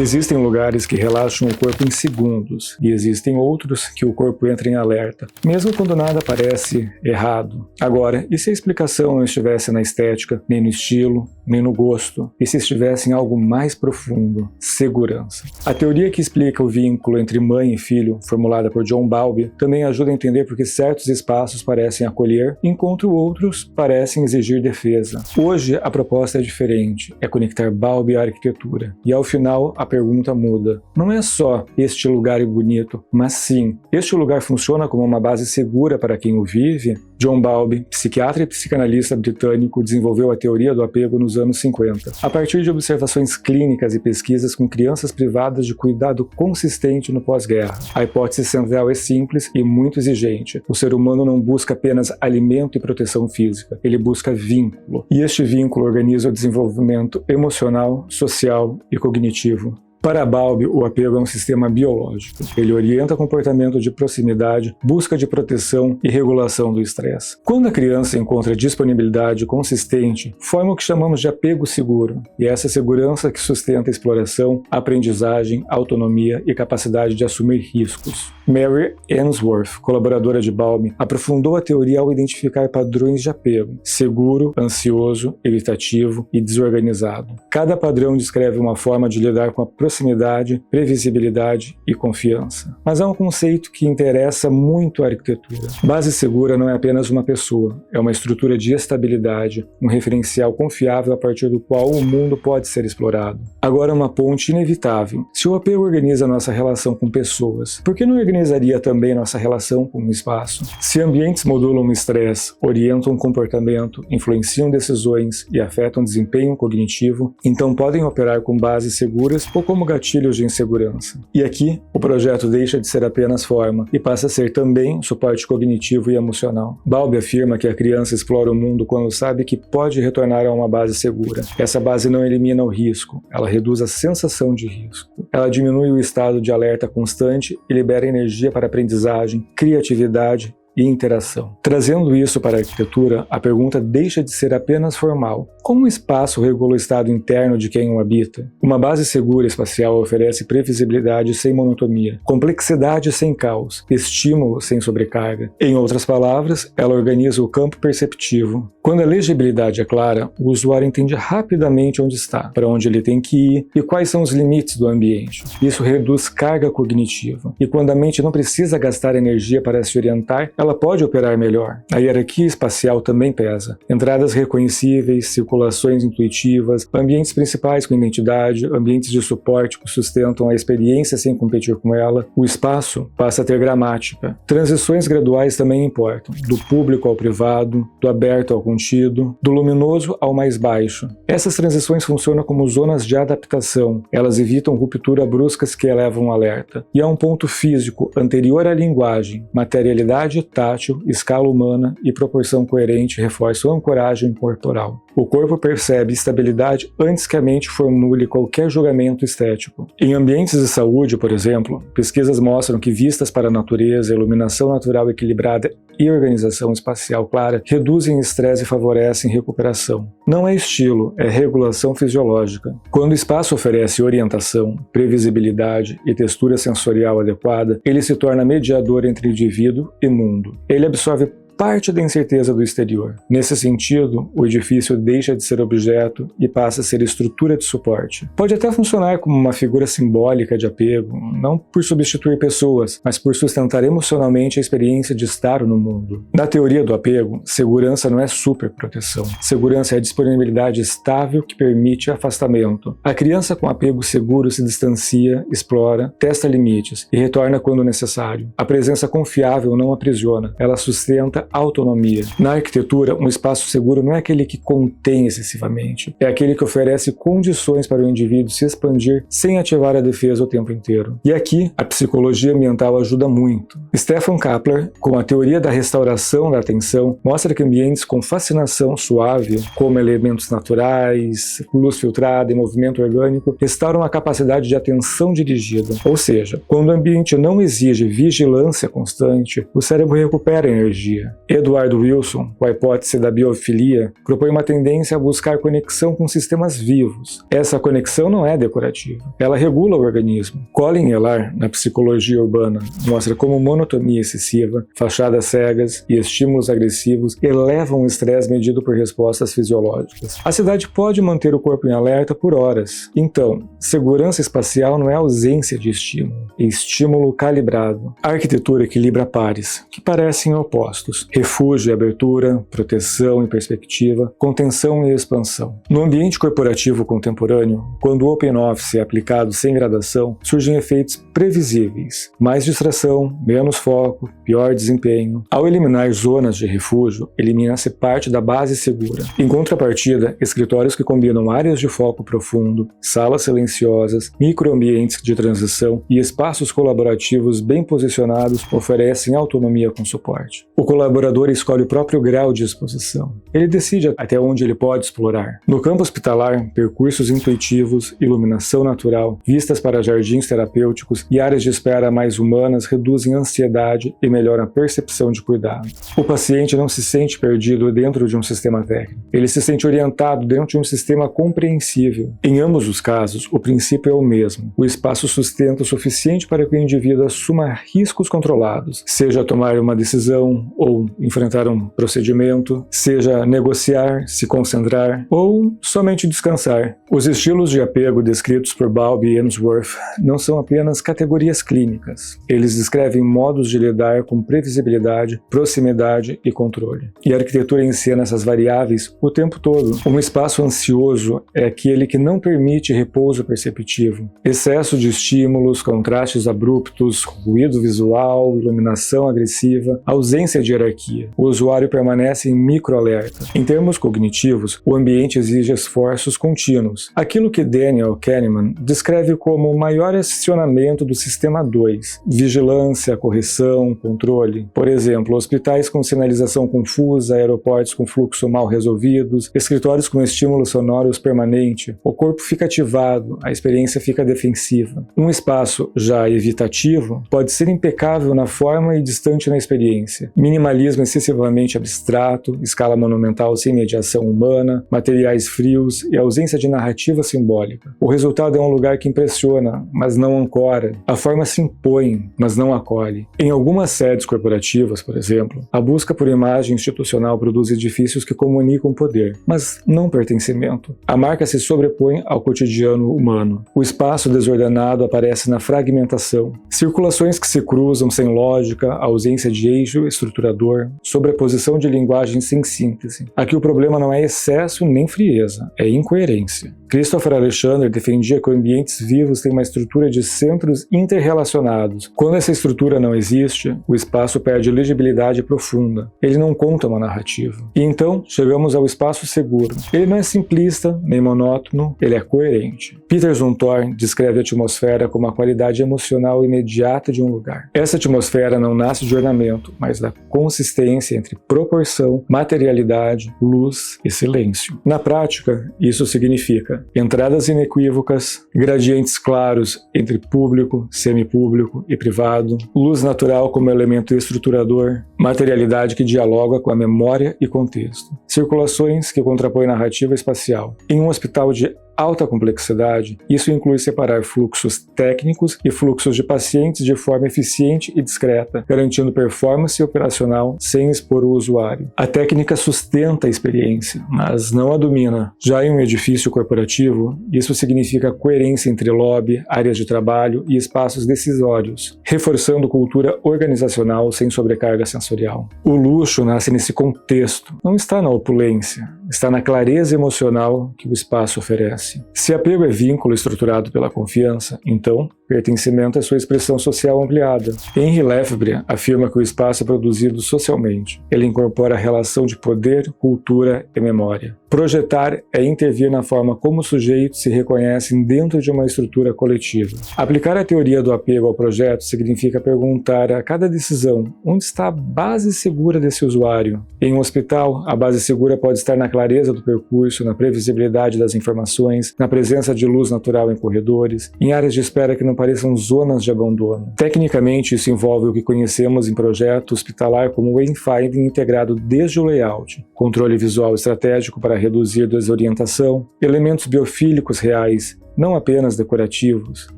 Existem lugares que relaxam o corpo em segundos e existem outros que o corpo entra em alerta, mesmo quando nada parece errado. Agora, e se a explicação não estivesse na estética, nem no estilo, nem no gosto, e se estivesse em algo mais profundo? Segurança. A teoria que explica o vínculo entre mãe e filho, formulada por John Bowlby, também ajuda a entender por que certos espaços parecem acolher, enquanto outros parecem exigir defesa. Hoje, a proposta é diferente, é conectar Bowlby à arquitetura, e ao final, a pergunta muda. Não é só este lugar é bonito, mas sim, este lugar funciona como uma base segura para quem o vive? John Bowlby, psiquiatra e psicanalista britânico, desenvolveu a teoria do apego nos anos 50, a partir de observações clínicas e pesquisas com crianças privadas de cuidado consistente no pós-guerra. A hipótese central é simples e muito exigente. O ser humano não busca apenas alimento e proteção física, ele busca vínculo. E este vínculo organiza o desenvolvimento emocional, social e cognitivo. Para Bowlby, o apego é um sistema biológico. Ele orienta comportamento de proximidade, busca de proteção e regulação do estresse. Quando a criança encontra disponibilidade consistente, forma o que chamamos de apego seguro, e é essa segurança que sustenta a exploração, aprendizagem, autonomia e capacidade de assumir riscos. Mary Ainsworth, colaboradora de Bowlby, aprofundou a teoria ao identificar padrões de apego: seguro, ansioso, evitativo e desorganizado. Cada padrão descreve uma forma de lidar com a proximidade, previsibilidade e confiança. Mas há um conceito que interessa muito a arquitetura. Base segura não é apenas uma pessoa, é uma estrutura de estabilidade, um referencial confiável a partir do qual o mundo pode ser explorado. Agora, uma ponte inevitável. Se o apego organiza nossa relação com pessoas, por que não organizaria também nossa relação com o espaço? Se ambientes modulam o estresse, orientam o comportamento, influenciam decisões e afetam o desempenho cognitivo, então podem operar com bases seguras ou como gatilhos de insegurança. E aqui, o projeto deixa de ser apenas forma e passa a ser também suporte cognitivo e emocional. Bowlby afirma que a criança explora o mundo quando sabe que pode retornar a uma base segura. Essa base não elimina o risco, ela reduz a sensação de risco. Ela diminui o estado de alerta constante e libera energia para aprendizagem, criatividade e interação. Trazendo isso para a arquitetura, a pergunta deixa de ser apenas formal. Como o espaço regula o estado interno de quem o habita? Uma base segura espacial oferece previsibilidade sem monotonia, complexidade sem caos, estímulo sem sobrecarga. Em outras palavras, ela organiza o campo perceptivo. Quando a legibilidade é clara, o usuário entende rapidamente onde está, para onde ele tem que ir e quais são os limites do ambiente. Isso reduz carga cognitiva. E quando a mente não precisa gastar energia para se orientar, ela pode operar melhor. A hierarquia espacial também pesa. Entradas reconhecíveis, circulações intuitivas, ambientes principais com identidade, ambientes de suporte que sustentam a experiência sem competir com ela. O espaço passa a ter gramática. Transições graduais também importam, do público ao privado, do aberto ao contido, do luminoso ao mais baixo. Essas transições funcionam como zonas de adaptação. Elas evitam ruptura bruscas que elevam o alerta. E há um ponto físico anterior à linguagem, materialidade tátil, escala humana e proporção coerente reforçam a ancoragem corporal. O corpo percebe estabilidade antes que a mente formule qualquer julgamento estético. Em ambientes de saúde, por exemplo, pesquisas mostram que vistas para a natureza, iluminação natural equilibrada e organização espacial clara reduzem estresse e favorecem recuperação. Não é estilo, é regulação fisiológica. Quando o espaço oferece orientação, previsibilidade e textura sensorial adequada, ele se torna mediador entre indivíduo e mundo. Ele absorve parte da incerteza do exterior. Nesse sentido, o edifício deixa de ser objeto e passa a ser estrutura de suporte. Pode até funcionar como uma figura simbólica de apego, não por substituir pessoas, mas por sustentar emocionalmente a experiência de estar no mundo. Na teoria do apego, segurança não é superproteção. Segurança é a disponibilidade estável que permite afastamento. A criança com apego seguro se distancia, explora, testa limites e retorna quando necessário. A presença confiável não aprisiona, ela sustenta autonomia. Na arquitetura, um espaço seguro não é aquele que contém excessivamente, é aquele que oferece condições para o indivíduo se expandir sem ativar a defesa o tempo inteiro. E aqui, a psicologia ambiental ajuda muito. Stefan Kapler, com a teoria da restauração da atenção, mostra que ambientes com fascinação suave, como elementos naturais, luz filtrada e movimento orgânico, restauram a capacidade de atenção dirigida. Ou seja, quando o ambiente não exige vigilância constante, o cérebro recupera energia. Edward Wilson, com a hipótese da biofilia, propõe uma tendência a buscar conexão com sistemas vivos. Essa conexão não é decorativa, ela regula o organismo. Colin Ellar, na psicologia urbana, mostra como monotonia excessiva, fachadas cegas e estímulos agressivos elevam o estresse medido por respostas fisiológicas. A cidade pode manter o corpo em alerta por horas. Então, segurança espacial não é ausência de estímulo, é estímulo calibrado. A arquitetura equilibra pares, que parecem opostos: refúgio e abertura, proteção e perspectiva, contenção e expansão. No ambiente corporativo contemporâneo, quando o Open Office é aplicado sem gradação, surgem efeitos previsíveis: mais distração, menos foco, pior desempenho. Ao eliminar zonas de refúgio, elimina-se parte da base segura. Em contrapartida, escritórios que combinam áreas de foco profundo, salas silenciosas, microambientes de transição e espaços colaborativos bem posicionados oferecem autonomia com suporte. O colaborador escolhe o próprio grau de exposição. Ele decide até onde ele pode explorar. No campo hospitalar, percursos intuitivos, iluminação natural, vistas para jardins terapêuticos e áreas de espera mais humanas reduzem a ansiedade e melhoram a percepção de cuidado. O paciente não se sente perdido dentro de um sistema técnico. Ele se sente orientado dentro de um sistema compreensível. Em ambos os casos, o princípio é o mesmo. O espaço sustenta o suficiente para que o indivíduo assuma riscos controlados, seja tomar uma decisão ou enfrentar um procedimento, seja negociar, se concentrar ou somente descansar. Os estilos de apego descritos por Bowlby e Emsworth não são apenas categorias clínicas. Eles descrevem modos de lidar com previsibilidade, proximidade e controle. E a arquitetura ensina essas variáveis o tempo todo. Um espaço ansioso é aquele que não permite repouso perceptivo. Excesso de estímulos, contrastes abruptos, ruído visual, iluminação agressiva, ausência de hierarquia. O usuário permanece em microalerta. Em termos cognitivos, o ambiente exige esforços contínuos. Aquilo que Daniel Kahneman descreve como o maior acionamento do sistema 2, vigilância, correção, controle. Por exemplo, hospitais com sinalização confusa, aeroportos com fluxo mal resolvidos, escritórios com estímulos sonoros permanente. O corpo fica ativado, a experiência fica defensiva. Um espaço já evitativo pode ser impecável na forma e distante na experiência. Minimalismo excessivamente abstrato, escala monumental sem mediação humana, materiais frios e ausência de narrativa simbólica. O resultado é um lugar que impressiona, mas não ancora. A forma se impõe, mas não acolhe. Em algumas sedes corporativas, por exemplo, a busca por imagem institucional produz edifícios que comunicam poder, mas não pertencimento. A marca se sobrepõe ao cotidiano humano. O espaço desordenado aparece na fragmentação. Circulações que se cruzam sem lógica, ausência de eixo estruturador, sobreposição de linguagem sem síntese. Aqui o problema não é excesso nem frieza, é incoerência. Christopher Alexander defendia que ambientes vivos têm uma estrutura de centros interrelacionados. Quando essa estrutura não existe, o espaço perde legibilidade profunda. Ele não conta uma narrativa. E então, chegamos ao espaço seguro. Ele não é simplista, nem monótono, ele é coerente. Peter Zumthor descreve a atmosfera como a qualidade emocional imediata de um lugar. Essa atmosfera não nasce de ornamento, mas da consistência entre proporção, materialidade, luz e silêncio. Na prática, isso significa entradas inequívocas, gradientes claros entre público, semipúblico e privado, luz natural como elemento estruturador, materialidade que dialoga com a memória e contexto, circulações que contrapõem narrativa espacial. Em um hospital de alta complexidade, isso inclui separar fluxos técnicos e fluxos de pacientes de forma eficiente e discreta, garantindo performance operacional sem expor o usuário. A técnica sustenta a experiência, mas não a domina. Já em um edifício corporativo, isso significa coerência entre lobby, áreas de trabalho e espaços decisórios, reforçando cultura organizacional sem sobrecarga sensorial. O luxo nasce nesse contexto, não está na opulência, está na clareza emocional que o espaço oferece. Se apego é vínculo estruturado pela confiança, então pertencimento é sua expressão social ampliada. Henry Lefebvre afirma que o espaço é produzido socialmente. Ele incorpora a relação de poder, cultura e memória. Projetar é intervir na forma como os sujeitos se reconhecem dentro de uma estrutura coletiva. Aplicar a teoria do apego ao projeto significa perguntar a cada decisão onde está a base segura desse usuário. Em um hospital, a base segura pode estar na clareza do percurso, na previsibilidade das informações, na presença de luz natural em corredores, em áreas de espera que não pareçam zonas de abandono. Tecnicamente, isso envolve o que conhecemos em projeto hospitalar como wayfinding integrado desde o layout, controle visual estratégico para reduzir desorientação, elementos biofílicos reais, não apenas decorativos,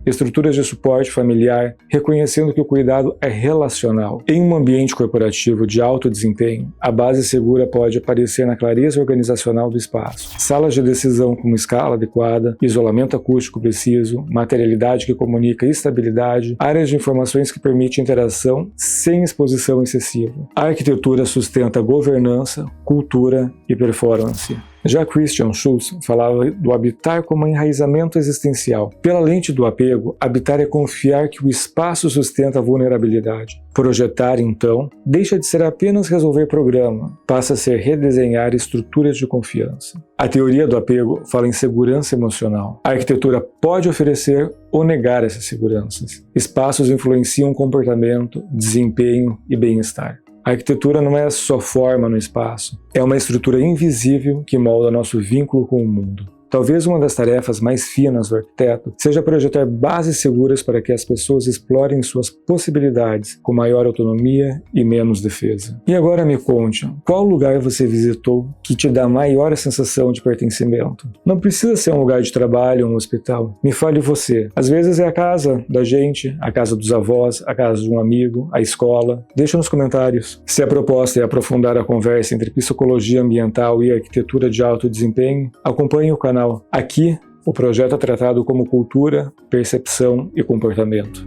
estruturas de suporte familiar, reconhecendo que o cuidado é relacional. Em um ambiente corporativo de alto desempenho, a base segura pode aparecer na clareza organizacional do espaço. Salas de decisão com escala adequada, isolamento acústico preciso, materialidade que comunica estabilidade, áreas de informações que permitem interação sem exposição excessiva. A arquitetura sustenta governança, cultura e performance. Já Christian Schulz falava do habitar como enraizamento existencial. Pela lente do apego, habitar é confiar que o espaço sustenta a vulnerabilidade. Projetar, então, deixa de ser apenas resolver problema, passa a ser redesenhar estruturas de confiança. A teoria do apego fala em segurança emocional. A arquitetura pode oferecer ou negar essas seguranças. Espaços influenciam comportamento, desempenho e bem-estar. A arquitetura não é só forma no espaço, é uma estrutura invisível que molda nosso vínculo com o mundo. Talvez uma das tarefas mais finas do arquiteto seja projetar bases seguras para que as pessoas explorem suas possibilidades com maior autonomia e menos defesa. E agora me conte, qual lugar você visitou que te dá maior sensação de pertencimento? Não precisa ser um lugar de trabalho ou um hospital. Me fale você. Às vezes é a casa da gente, a casa dos avós, a casa de um amigo, a escola. Deixa nos comentários. Se a proposta é aprofundar a conversa entre psicologia ambiental e arquitetura de alto desempenho, acompanhe o canal. Aqui, o projeto é tratado como cultura, percepção e comportamento.